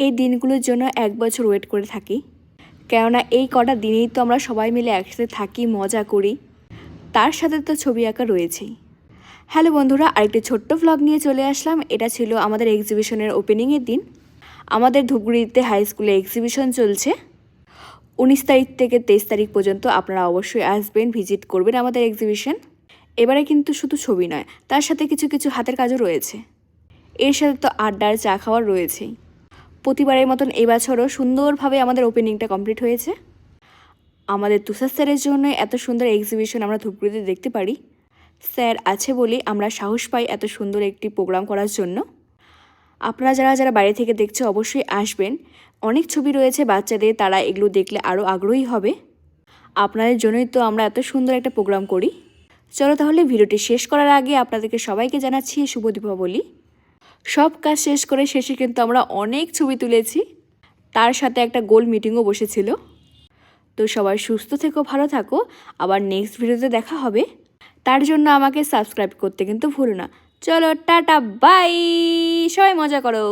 এই দিনগুলোর জন্য 1 বছর ওয়েট করে থাকি, কেননা এই কটা দিনেই তো আমরা সবাই মিলে একসাথে থাকি, মজা করি, তার সাথে তো ছবি আঁকা রয়েছেই। হ্যালো বন্ধুরা, আরেকটি ছোট্ট ভ্লগ নিয়ে চলে আসলাম। এটা ছিল আমাদের এক্সিবিশনের ওপেনিংয়ের দিন। আমাদের ধূপগুড়িতে হাই স্কুলে এক্সিবিশন চলছে 19 তারিখ থেকে 23 তারিখ পর্যন্ত। আপনারা অবশ্যই আসবেন, ভিজিট করবেন আমাদের এক্সিবিশন। এবারে কিন্তু শুধু ছবি নয়, তার সাথে কিছু কিছু হাতের কাজও রয়েছে। এর সাথে তো আড্ডার চা খাওয়ার রয়েছেই। প্রতিবারের মতন এবছরও সুন্দরভাবে আমাদের ওপেনিংটা কমপ্লিট হয়েছে। আমাদের তুষার স্যারের জন্য এত সুন্দর এক্সিবিশন আমরা ধূপগুড়িতে দেখতে পারি। স্যার আছে বলেই আমরা সাহস পাই এত সুন্দর একটি প্রোগ্রাম করার জন্য। আপনারা যারা যারা বাইরে থেকে দেখছে অবশ্যই আসবেন। অনেক ছবি রয়েছে বাচ্চাদের, তারা এগুলো দেখলে আরও আগ্রহী হবে। আপনাদের জন্যই তো আমরা এত সুন্দর একটা প্রোগ্রাম করি। চলো তাহলে ভিডিওটি শেষ করার আগে আপনাদেরকে সবাইকে জানাচ্ছি শুভ দীপাবলি। সব কাজ শেষ করে শেষে কিন্তু আমরা অনেক ছবি তুলেছি, তার সাথে একটা গোল মিটিংও বসেছিল। তো সবাই সুস্থ থেকো, ভালো থাকো। আবার নেক্সট ভিডিওতে দেখা হবে। তার জন্য আমাকে সাবস্ক্রাইব করতে কিন্তু ভুলো না। চলো টাটা, বাই, সবাই মজা করো।